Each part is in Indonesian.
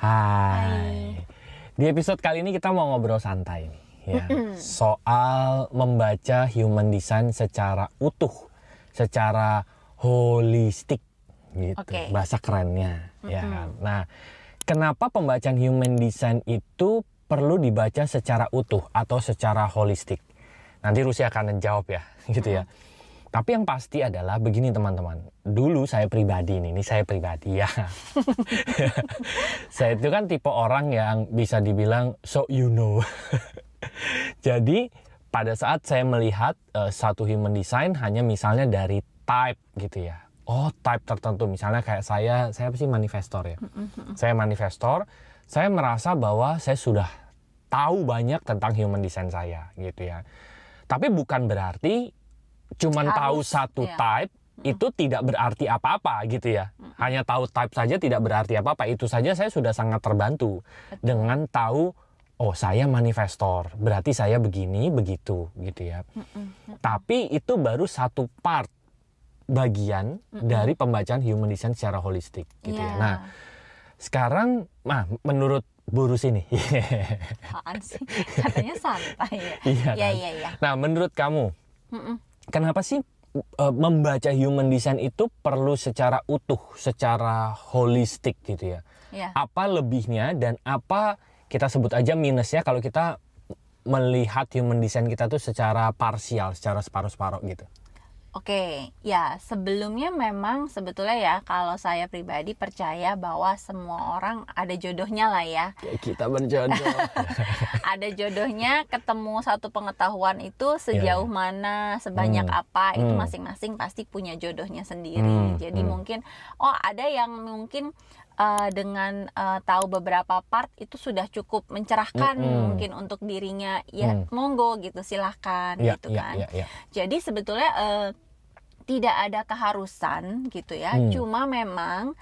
Hai. Di episode kali ini kita mau ngobrol santai nih, ya, soal membaca human design secara utuh, secara holistik, gitu. Bahasa kerennya, ya kan. Nah, kenapa pembacaan human design itu perlu dibaca secara utuh atau secara holistik? Nanti Rusia akan menjawab ya, gitu ya. Tapi yang pasti adalah begini teman-teman. Dulu saya pribadi ini saya pribadi ya. Saya itu kan tipe orang yang bisa dibilang so you know. Jadi pada saat saya melihat satu human design hanya misalnya dari type gitu ya. Oh, type tertentu misalnya kayak saya apa sih manifestor ya. Saya manifestor, saya merasa bahwa saya sudah tahu banyak tentang human design saya gitu ya. Tapi bukan berarti cuman tahu satu type itu tidak berarti apa-apa gitu ya. Hanya tahu type saja tidak berarti apa-apa. Itu saja saya sudah sangat terbantu. Dengan tahu, oh saya manifestor, berarti saya begini, begitu gitu ya. Tapi itu baru satu part bagian dari pembacaan human design secara holistik gitu ya. Nah, sekarang menurut Bu Rus ini. Apaan sih? Katanya santai ya. Iya. Nah, menurut kamu kenapa sih membaca human design itu perlu secara utuh, secara holistik gitu ya? Apa lebihnya dan apa kita sebut aja minusnya kalau kita melihat human design kita tuh secara parsial, secara separuh-separuh gitu? Oke, ya sebelumnya memang sebetulnya ya kalau saya pribadi percaya bahwa semua orang ada jodohnya lah ya. Kita berjodoh. Ada jodohnya, ketemu satu pengetahuan itu sejauh mana, sebanyak apa, itu masing-masing pasti punya jodohnya sendiri. Jadi mungkin, ada yang mungkin dengan tahu beberapa part itu sudah cukup mencerahkan mungkin untuk dirinya, ya monggo gitu, silahkan gitu kan. Jadi sebetulnya tidak ada keharusan gitu ya, cuma memang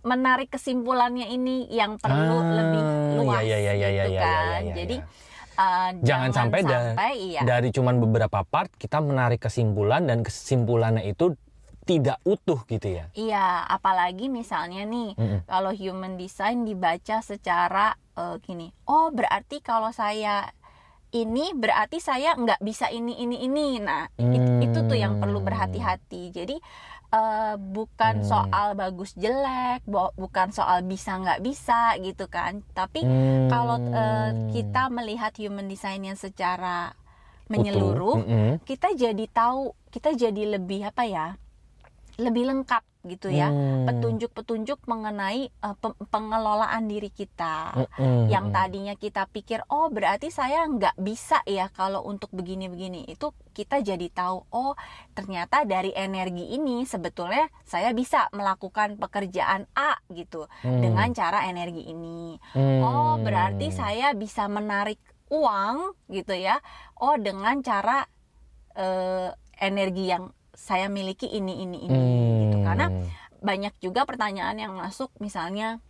menarik kesimpulannya ini yang perlu lebih luas gitu kan. Jadi jangan sampai dari cuman beberapa part kita menarik kesimpulan dan kesimpulannya itu tidak utuh gitu ya. Iya, apalagi misalnya nih kalau human design dibaca secara gini. Oh, berarti kalau saya ini berarti saya nggak bisa ini. Nah, itu tuh yang perlu berhati-hati. Jadi bukan soal bagus jelek, bukan soal bisa nggak bisa gitu kan. Tapi kalau kita melihat human design yang secara menyeluruh, kita jadi tahu, kita jadi lebih lebih lengkap gitu ya, petunjuk-petunjuk mengenai pengelolaan diri kita. Yang tadinya kita pikir, oh berarti saya nggak bisa ya kalau untuk begini-begini, itu kita jadi tahu, oh ternyata dari energi ini sebetulnya saya bisa melakukan pekerjaan A gitu dengan cara energi ini. Oh berarti saya bisa menarik uang gitu ya, oh dengan cara energi yang saya miliki ini gitu. Karena banyak juga pertanyaan yang masuk misalnya,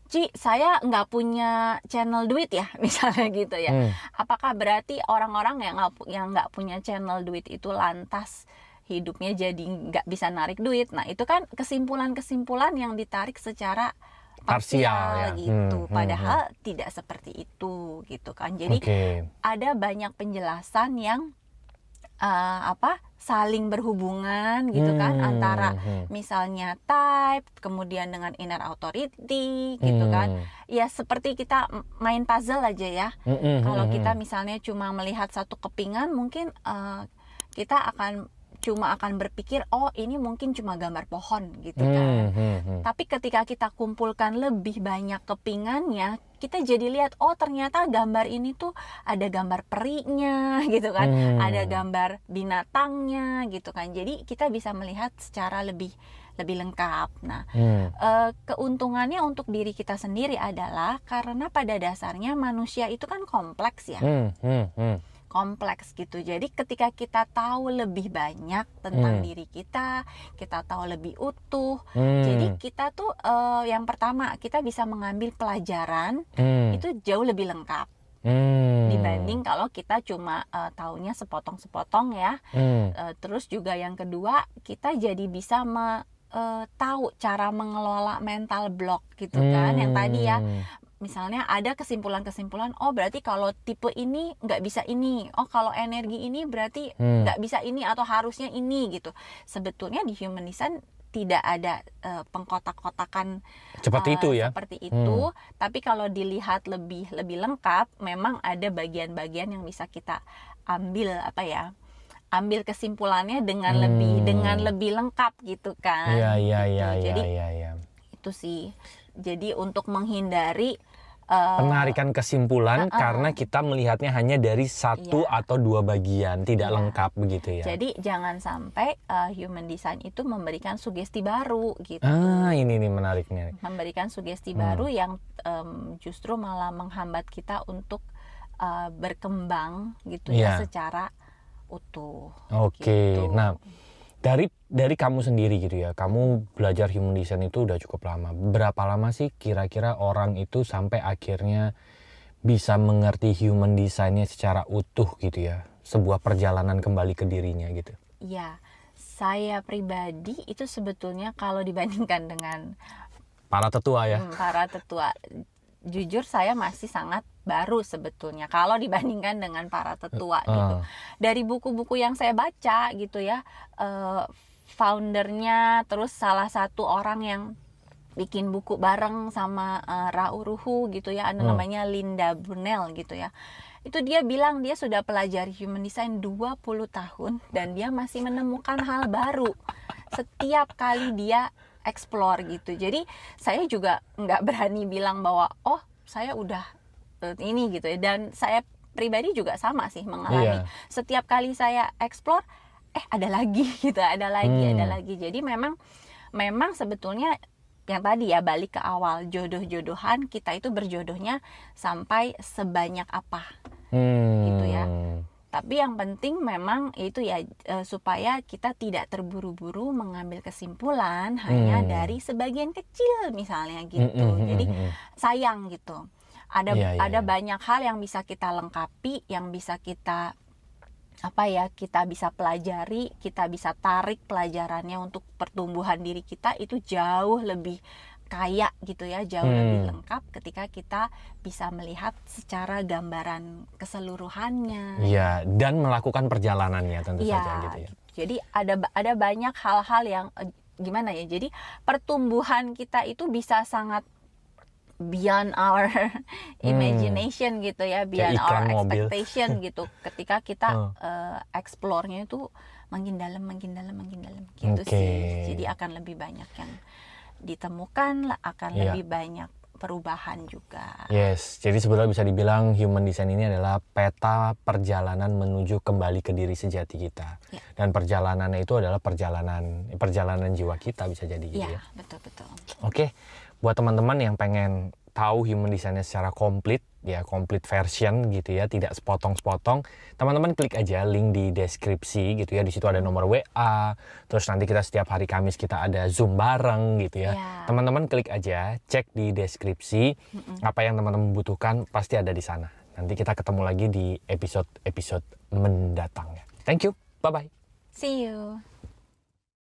Ci, saya nggak punya channel duit ya, misalnya gitu ya. Apakah berarti orang-orang yang nggak punya channel duit itu lantas hidupnya jadi nggak bisa narik duit? Nah itu kan kesimpulan-kesimpulan yang ditarik secara parsial gitu. Padahal tidak seperti itu gitu kan. Jadi ada banyak penjelasan yang saling berhubungan gitu kan, antara misalnya type kemudian dengan inner authority gitu kan. Ya seperti kita main puzzle aja ya. Kalau kita misalnya cuma melihat satu kepingan, mungkin kita cuma akan berpikir, oh ini mungkin cuma gambar pohon gitu kan. Tapi ketika kita kumpulkan lebih banyak kepingannya, kita jadi lihat, oh ternyata gambar ini tuh ada gambar perinya gitu kan, ada gambar binatangnya gitu kan. Jadi kita bisa melihat secara lebih lengkap. Nah, keuntungannya untuk diri kita sendiri adalah karena pada dasarnya manusia itu kan kompleks ya. Kompleks gitu. Jadi ketika kita tahu lebih banyak tentang diri kita tahu lebih utuh. Jadi kita tuh yang pertama kita bisa mengambil pelajaran itu jauh lebih lengkap dibanding kalau kita cuma taunya sepotong-sepotong ya. Terus juga yang kedua kita jadi bisa tahu cara mengelola mental block gitu kan, yang tadi ya. Misalnya ada kesimpulan-kesimpulan, oh berarti kalau tipe ini nggak bisa ini, oh kalau energi ini berarti nggak bisa ini atau harusnya ini gitu. Sebetulnya di human design tidak ada pengkotak-kotakan Seperti itu ya. seperti itu. Tapi kalau dilihat lebih lengkap, memang ada bagian-bagian yang bisa kita ambil ambil kesimpulannya dengan lebih lengkap gitu kan. Iya. Jadi itu sih. Jadi untuk menghindari penarikan kesimpulan karena kita melihatnya hanya dari satu atau dua bagian, tidak lengkap begitu ya. Jadi jangan sampai human design itu memberikan sugesti baru gitu. Ini nih menariknya. Memberikan sugesti baru yang justru malah menghambat kita untuk berkembang gitu ya secara utuh. Oke. Gitu. Nah, dari kamu sendiri gitu ya, kamu belajar human design itu udah cukup lama. Berapa lama sih kira-kira orang itu sampai akhirnya bisa mengerti human design-nya secara utuh gitu ya? Sebuah perjalanan kembali ke dirinya gitu. Ya, saya pribadi itu sebetulnya kalau dibandingkan dengan para tetua ya. Para tetua, jujur saya masih sangat baru sebetulnya kalau dibandingkan dengan para tetua gitu. Dari buku-buku yang saya baca gitu ya, foundernya, terus salah satu orang yang bikin buku bareng sama Rauruhu gitu ya, ada namanya Linda Brunel gitu ya. Itu dia bilang dia sudah pelajari human design 20 tahun dan dia masih menemukan hal baru setiap kali dia explore gitu. Jadi saya juga nggak berani bilang bahwa oh saya udah ini gitu ya. Dan saya pribadi juga sama sih mengalami. Setiap kali saya explore ada lagi gitu, ada lagi. Jadi memang sebetulnya yang tadi ya, balik ke awal, jodoh-jodohan kita itu berjodohnya sampai sebanyak apa gitu ya. Tapi yang penting memang itu ya supaya kita tidak terburu-buru mengambil kesimpulan hanya dari sebagian kecil misalnya gitu. Jadi sayang gitu. Ada banyak hal yang bisa kita lengkapi, yang bisa kita kita bisa pelajari, kita bisa tarik pelajarannya untuk pertumbuhan diri kita, itu jauh lebih kaya gitu ya, jauh lebih lengkap ketika kita bisa melihat secara gambaran keseluruhannya. Iya, dan melakukan perjalanannya tentu saja gitu ya. Jadi ada banyak hal-hal yang gimana ya? Jadi pertumbuhan kita itu bisa sangat beyond our imagination gitu ya, beyond our expectation gitu. Ketika kita explore-nya itu makin dalam gitu sih. Jadi akan lebih banyak yang ditemukan, akan lebih banyak perubahan juga. Yes, jadi sebetulnya bisa dibilang human design ini adalah peta perjalanan menuju kembali ke diri sejati kita. Dan perjalanannya itu adalah perjalanan jiwa kita, bisa jadi gitu ya. Betul. Oke, buat teman-teman yang pengen tahu human design-nya secara komplit, ya complete version gitu ya, tidak sepotong-sepotong, teman-teman klik aja link di deskripsi gitu ya. Di situ ada nomor WA, terus nanti kita setiap hari Kamis kita ada Zoom bareng gitu ya. Teman-teman klik aja, cek di deskripsi apa yang teman-teman butuhkan, pasti ada di sana. Nanti kita ketemu lagi di episode mendatang ya. Thank you, bye-bye. See you.